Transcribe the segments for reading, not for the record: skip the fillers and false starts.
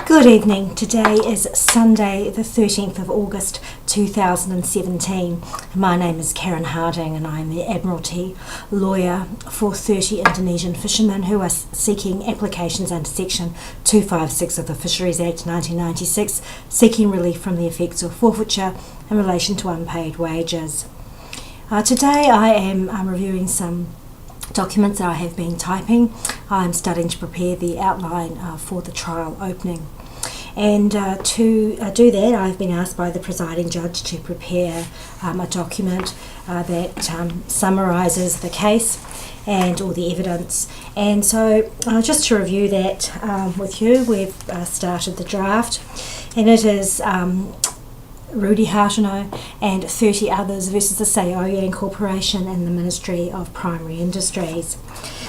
Good evening. Today is Sunday the 13th of August 2017. My name is Karen Harding and I am the Admiralty lawyer for 30 Indonesian fishermen who are seeking applications under Section 256 of the Fisheries Act 1996, seeking relief from the effects of forfeiture in relation to unpaid wages. Today I am reviewing some documents that I have been typing. I'm starting to prepare the outline for the trial opening. And to do that, I've been asked by the presiding judge to prepare a document that summarises the case and all the evidence. And so just to review that with you, we've started the draft, and it is Rudy Hartono and 30 others versus the Oyang Corporation and the Ministry of Primary Industries.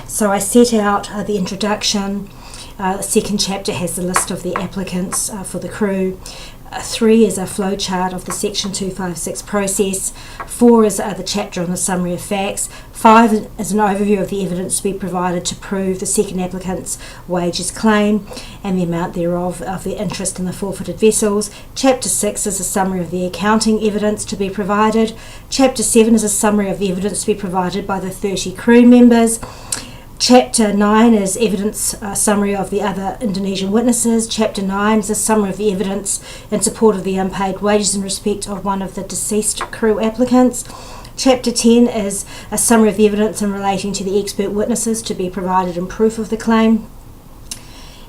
So I set out the introduction. The second chapter has the list of the applicants for the crew. 3 is a flowchart of the Section 256 process. 4 is the chapter on the summary of facts. 5 is an overview of the evidence to be provided to prove the second applicant's wages claim and the amount thereof of their interest in the forfeited vessels. Chapter 6 is a summary of the accounting evidence to be provided. Chapter 7 is a summary of the evidence to be provided by the 30 crew members. Chapter 9 is evidence summary of the other Indonesian witnesses. Chapter 9 is a summary of the evidence in support of the unpaid wages in respect of one of the deceased crew applicants. Chapter 10 is a summary of the evidence in relating to the expert witnesses to be provided in proof of the claim.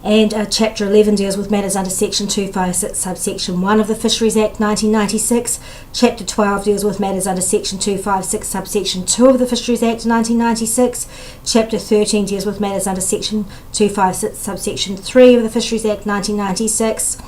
And Chapter 11 deals with matters under Section 256 subsection 1 of the Fisheries Act 1996. Chapter 12 deals with matters under Section 256 subsection 2 of the Fisheries Act 1996. Chapter 13 deals with matters under Section 256 subsection 3 of the Fisheries Act 1996.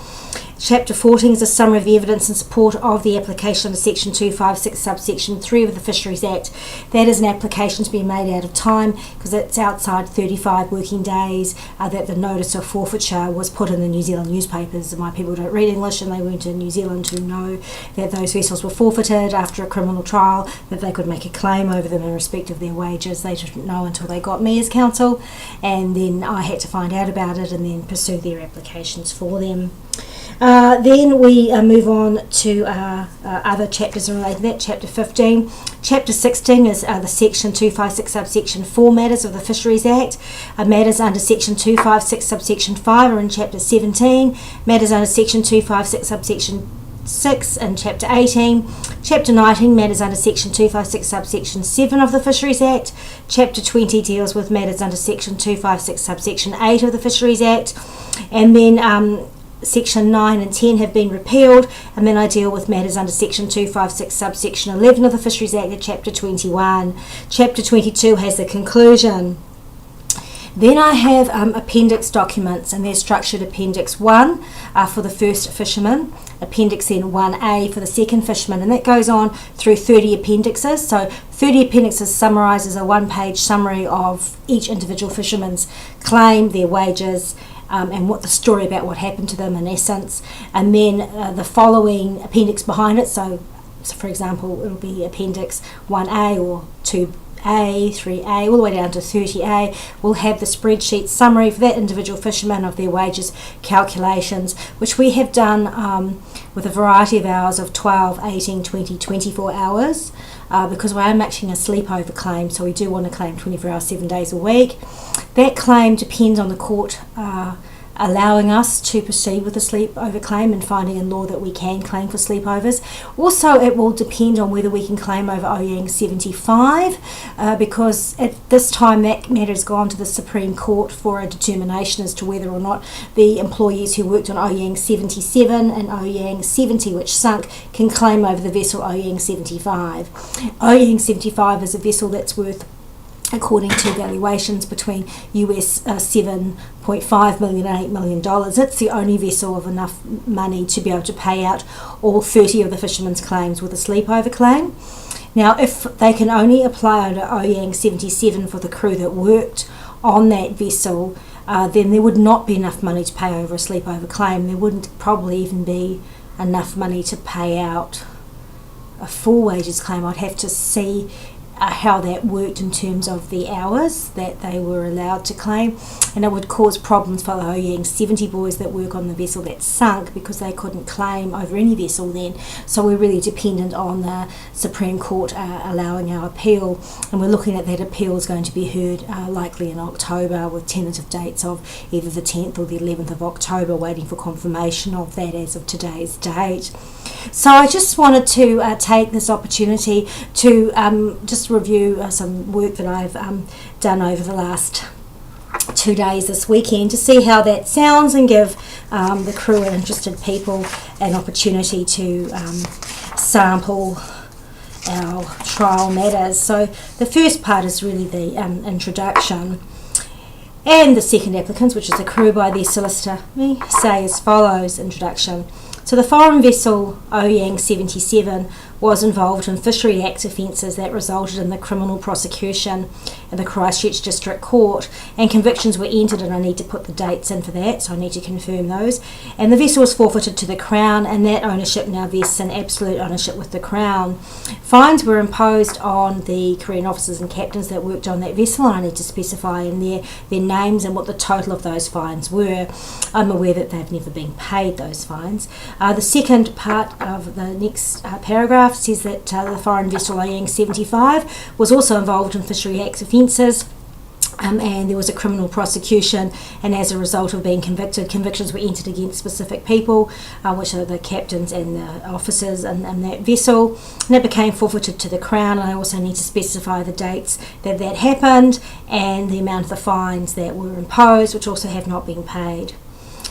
Chapter 14 is a summary of the evidence in support of the application under Section 256 subsection 3 of the Fisheries Act. That is an application to be made out of time because it's outside 35 working days that the notice of forfeiture was put in the New Zealand newspapers. My people don't read English and they went to New Zealand to know that those vessels were forfeited after a criminal trial, that they could make a claim over them in respect of their wages. They didn't know until they got me as counsel, and then I had to find out about it and then pursue their applications for them. Then we move on to other chapters related to that. Chapter 15. Chapter 16 is the Section 256 subsection 4 matters of the Fisheries Act. Matters under Section 256 subsection 5 are in Chapter 17. Matters under Section 256 subsection 6 and Chapter 18. Chapter 19 matters under Section 256 subsection 7 of the Fisheries Act. Chapter 20 deals with matters under Section 256 subsection 8 of the Fisheries Act. And then Section 9 and 10 have been repealed, and then I deal with matters under Section 256 subsection 11 of the Fisheries Act at Chapter 21. Chapter 22 has the conclusion. Then I have appendix documents, and they're structured Appendix 1 for the first fisherman, Appendix then 1A for the second fisherman, and that goes on through 30 appendixes. So 30 appendixes summarises a one-page summary of each individual fisherman's claim, their wages, and what the story about what happened to them in essence, and then the following appendix behind it. So for example, it'll be Appendix 1A or 2A, 3A, all the way down to 30A. We'll have the spreadsheet summary for that individual fisherman of their wages calculations, which we have done with a variety of hours of 12, 18, 20, 24 hours. Because we are matching a sleepover claim, so we do want to claim 24 hours, 7 days a week. That claim depends on the court allowing us to proceed with the sleepover claim and finding in law that we can claim for sleepovers. Also, it will depend on whether we can claim over Oyang 75, because at this time that matter has gone to the Supreme Court for a determination as to whether or not the employees who worked on Oyang 77 and Oyang 70, which sunk, can claim over the vessel Oyang 75. Oyang 75 is a vessel that's worth, according to valuations, between US $7.5 million and $8 million. It's the only vessel of enough money to be able to pay out all 30 of the fishermen's claims with a sleepover claim. Now, if they can only apply under Oyang 77 for the crew that worked on that vessel, then there would not be enough money to pay over a sleepover claim. There wouldn't probably even be enough money to pay out a full wages claim. I'd have to see how that worked in terms of the hours that they were allowed to claim, and it would cause problems for the Oyang 70 boys that work on the vessel that sunk, because they couldn't claim over any vessel then. So we're really dependent on the Supreme Court allowing our appeal, and we're looking at that appeal is going to be heard likely in October, with tentative dates of either the 10th or the 11th of October, waiting for confirmation of that as of today's date. So I just wanted to take this opportunity to just review some work that I've done over the last 2 days this weekend, to see how that sounds, and give the crew and interested people an opportunity to sample our trial matters. So the first part is really the introduction, and the second applicants, which is the crew by their solicitor, we say as follows. Introduction. So the foreign vessel Oyang 77 was involved in Fisheries Act offences that resulted in the criminal prosecution in the Christchurch District Court, and convictions were entered, and I need to put the dates in for that, so I need to confirm those. And the vessel was forfeited to the Crown, and that ownership now vests in absolute ownership with the Crown. Fines were imposed on the Korean officers and captains that worked on that vessel, and I need to specify in there their names and what the total of those fines were. I'm aware that they've never been paid those fines. The second part of the next paragraph says that the foreign vessel Oyang 75 was also involved in Fisheries Act offences, and there was a criminal prosecution, and as a result of being convicted, convictions were entered against specific people, which are the captains and the officers in that vessel, and it became forfeited to the Crown. And I also need to specify the dates that that happened, and the amount of the fines that were imposed, which also have not been paid.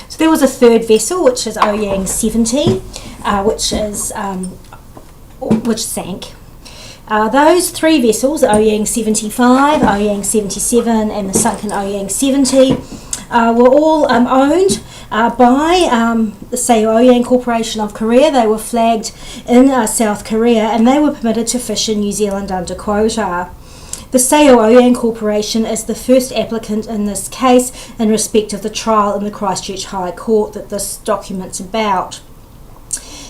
So there was a third vessel, which is Oyang 70, which sank. Those three vessels, Oyang 75, Oyang 77 and the sunken Oyang 70, were all owned by the Oyang Corporation of Korea. They were flagged in South Korea, and they were permitted to fish in New Zealand under quota. The Oyang Corporation is the first applicant in this case in respect of the trial in the Christchurch High Court that this document's about.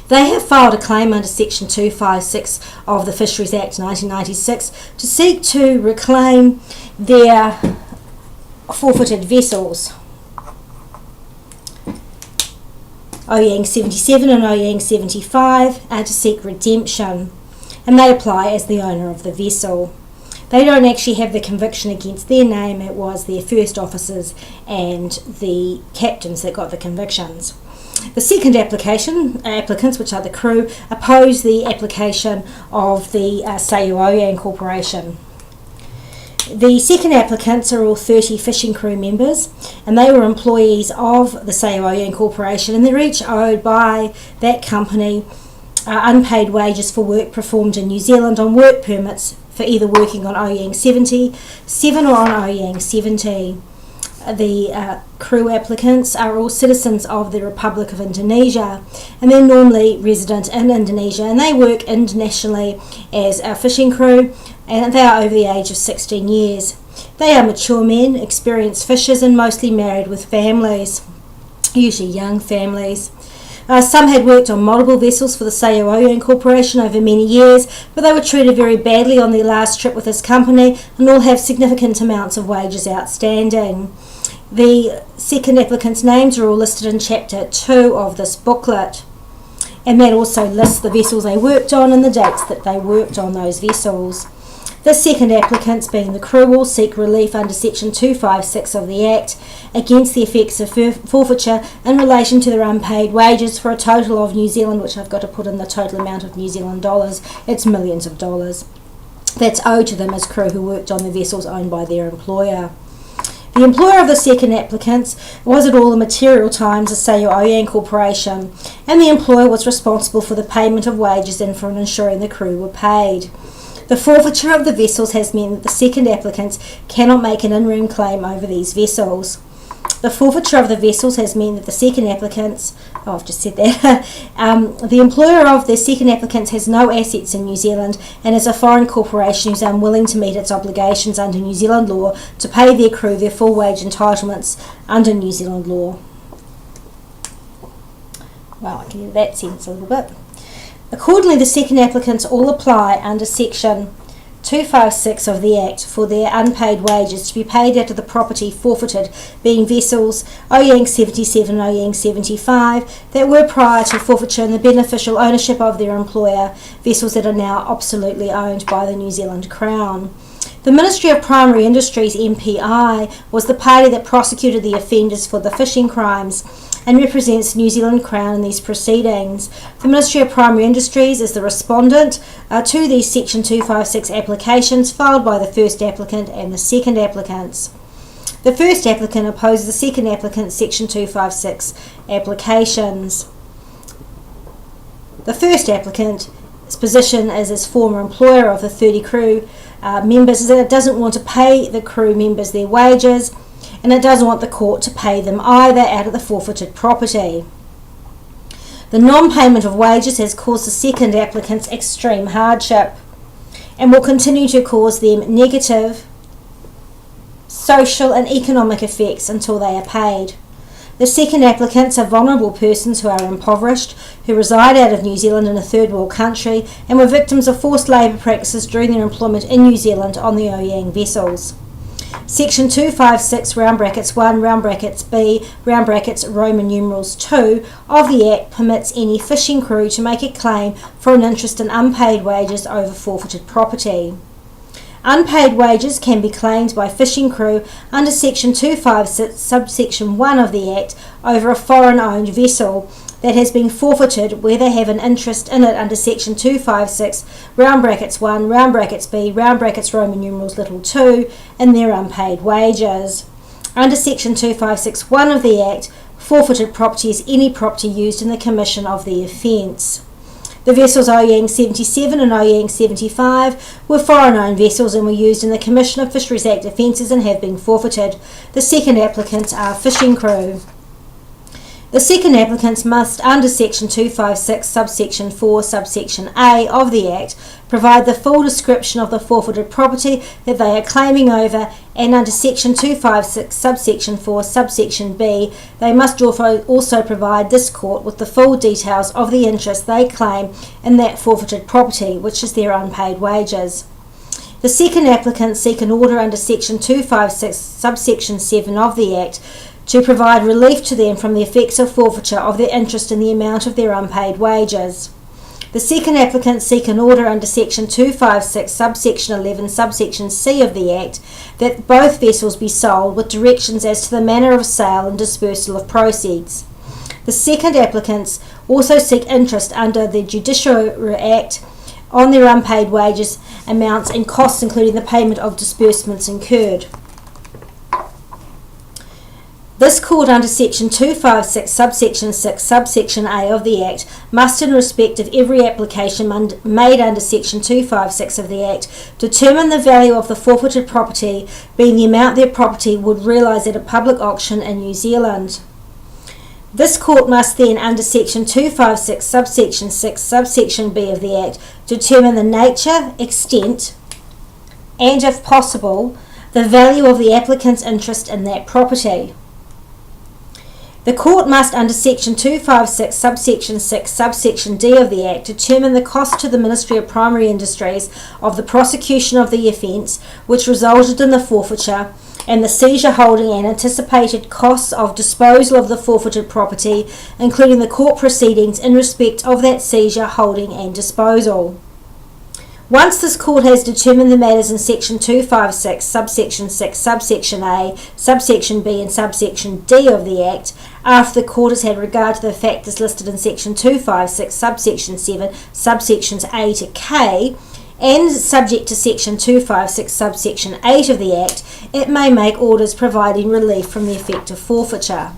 They have filed a claim under Section 256 of the Fisheries Act 1996 to seek to reclaim their forfeited vessels, Oyang 77 and Oyang 75, to seek redemption, and they apply as the owner of the vessel. They don't actually have the conviction against their name. It was their first officers and the captains that got the convictions. The second applicants, which are the crew, oppose the application of the Oyang Corporation. The second applicants are all 30 fishing crew members, and they were employees of the Oyang Corporation, and they're each owed by that company unpaid wages for work performed in New Zealand on work permits for either working on Oyang 77 or on Oyang 70. The crew applicants are all citizens of the Republic of Indonesia, and they're normally resident in Indonesia, and they work internationally as a fishing crew, and they are over the age of 16 years. They are mature men, experienced fishers, and mostly married with families, usually young families. Some had worked on multiple vessels for the Oyang Corporation over many years, but they were treated very badly on their last trip with this company, and all have significant amounts of wages outstanding. The second applicants' names are all listed in Chapter 2 of this booklet, and that also lists the vessels they worked on and the dates that they worked on those vessels. The second applicants, being the crew, will seek relief under Section 256 of the Act against the effects of forfeiture in relation to their unpaid wages for a total of New Zealand, which I've got to put in the total amount of New Zealand dollars, it's millions of dollars, that's owed to them as crew who worked on the vessels owned by their employer. The employer of the second applicants was at all the material times the Oyang Corporation, and the employer was responsible for the payment of wages and for ensuring the crew were paid. The forfeiture of the vessels has meant that the second applicants cannot make an in-room claim over these vessels. The forfeiture of the vessels has meant that the second applicants, I've just said that, the employer of the second applicants has no assets in New Zealand and is a foreign corporation who's unwilling to meet its obligations under New Zealand law to pay their crew their full wage entitlements under New Zealand law. Well, I can get that sense a little bit. Accordingly, the second applicants all apply under Section 256 of the Act for their unpaid wages to be paid out of the property forfeited, being vessels Oyang 77 and Oyang 75 that were prior to forfeiture in the beneficial ownership of their employer, vessels that are now absolutely owned by the New Zealand Crown. The Ministry of Primary Industries, MPI, was the party that prosecuted the offenders for the fishing crimes and represents New Zealand Crown in these proceedings. The Ministry of Primary Industries is the respondent to these Section 256 applications filed by the first applicant and the second applicants. The first applicant opposes the second applicant's Section 256 applications. The first applicant's position is as former employer of the 30 crew members is that it doesn't want to pay the crew members their wages, and it doesn't want the court to pay them either out of the forfeited property. The non-payment of wages has caused the second applicants extreme hardship and will continue to cause them negative social and economic effects until they are paid. The second applicants are vulnerable persons who are impoverished, who reside out of New Zealand in a third world country and were victims of forced labour practices during their employment in New Zealand on the Oyang vessels. Section 256 (1) B Roman numerals 2 of the Act permits any fishing crew to make a claim for an interest in unpaid wages over forfeited property. Unpaid wages can be claimed by fishing crew under Section 256 subsection 1 of the Act over a foreign-owned vessel that has been forfeited where they have an interest in it under Section 256 (1) B Roman numerals 2 in their unpaid wages. Under Section 256(1) of the Act, forfeited property is any property used in the commission of the offence. The vessels Oyang 77 and Oyang 75 were foreign-owned vessels and were used in the commission of Fisheries Act offences and have been forfeited. The second applicants are fishing crew. The second applicants must, under Section 256 subsection 4 subsection A of the Act, provide the full description of the forfeited property that they are claiming over, and under Section 256 subsection 4 subsection B, they must also provide this court with the full details of the interest they claim in that forfeited property, which is their unpaid wages. The second applicants seek an order under Section 256 subsection 7 of the Act to provide relief to them from the effects of forfeiture of their interest in the amount of their unpaid wages. The second applicants seek an order under Section 256 subsection 11 subsection C of the Act that both vessels be sold with directions as to the manner of sale and dispersal of proceeds. The second applicants also seek interest under the Judiciary Act on their unpaid wages amounts and costs, including the payment of disbursements incurred. This court under Section 256 subsection 6 subsection A of the Act must, in respect of every application made under Section 256 of the Act, determine the value of the forfeited property, being the amount their property would realise at a public auction in New Zealand. This court must then, under Section 256 subsection 6 subsection B of the Act, determine the nature, extent, and, if possible, the value of the applicant's interest in that property. The court must, under Section 256 subsection 6 subsection D of the Act, determine the cost to the Ministry of Primary Industries of the prosecution of the offence which resulted in the forfeiture, and the seizure, holding and anticipated costs of disposal of the forfeited property, including the court proceedings in respect of that seizure, holding and disposal. Once this court has determined the matters in Section 256 subsection 6 subsection A, subsection B and subsection D of the Act, after the court has had regard to the factors listed in Section 256 subsection 7 subsections A to K, and subject to Section 256 subsection 8 of the Act, it may make orders providing relief from the effect of forfeiture.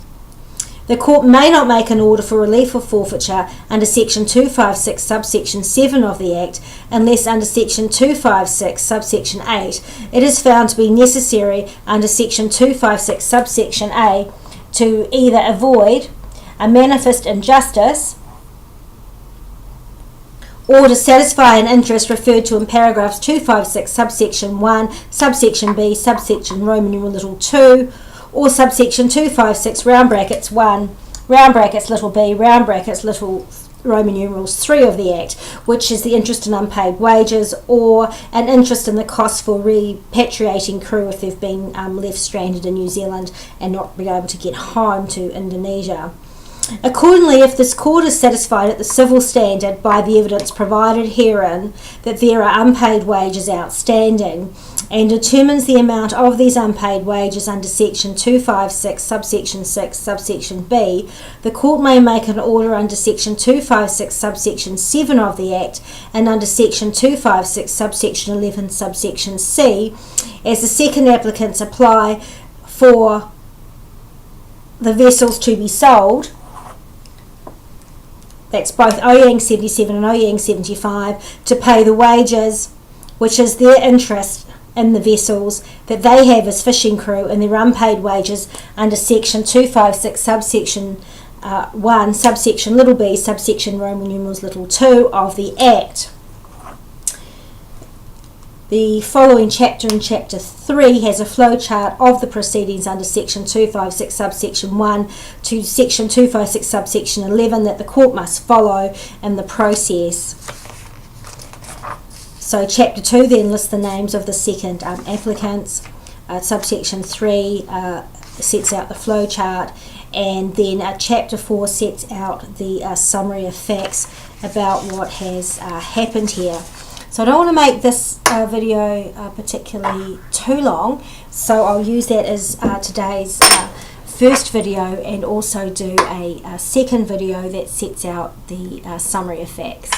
The court may not make an order for relief of forfeiture under Section 256 subsection 7 of the Act unless under Section 256 subsection 8 it is found to be necessary under Section 256 subsection A to either avoid a manifest injustice or to satisfy an interest referred to in paragraphs 256 subsection 1, subsection B, subsection Roman numeral 2, or subsection 256 (1), b, Roman numerals 3 of the Act, which is the interest in unpaid wages or an interest in the cost for repatriating crew if they've been left stranded in New Zealand and not been able to get home to Indonesia. Accordingly, if this court is satisfied at the civil standard by the evidence provided herein that there are unpaid wages outstanding, and determines the amount of these unpaid wages under section 256 subsection 6 subsection B, the court may make an order under section 256 subsection 7 of the Act and under section 256 subsection 11 subsection C as the second applicants apply for the vessels to be sold. That's both Oyang 77 and Oyang 75, to pay the wages, which is their interest in the vessels that they have as fishing crew and their unpaid wages under section 256 subsection 1 subsection little b subsection Roman numerals little 2 of the Act. The following chapter in chapter 3 has a flowchart of the proceedings under section 256 subsection 1 to section 256 subsection 11 that the court must follow in the process. So chapter 2 then lists the names of the second applicants. Subsection 3 sets out the flowchart, and then chapter 4 sets out the summary of facts about what has happened here. So I don't want to make this video particularly too long, so I'll use that as today's first video and also do a second video that sets out the summary of facts.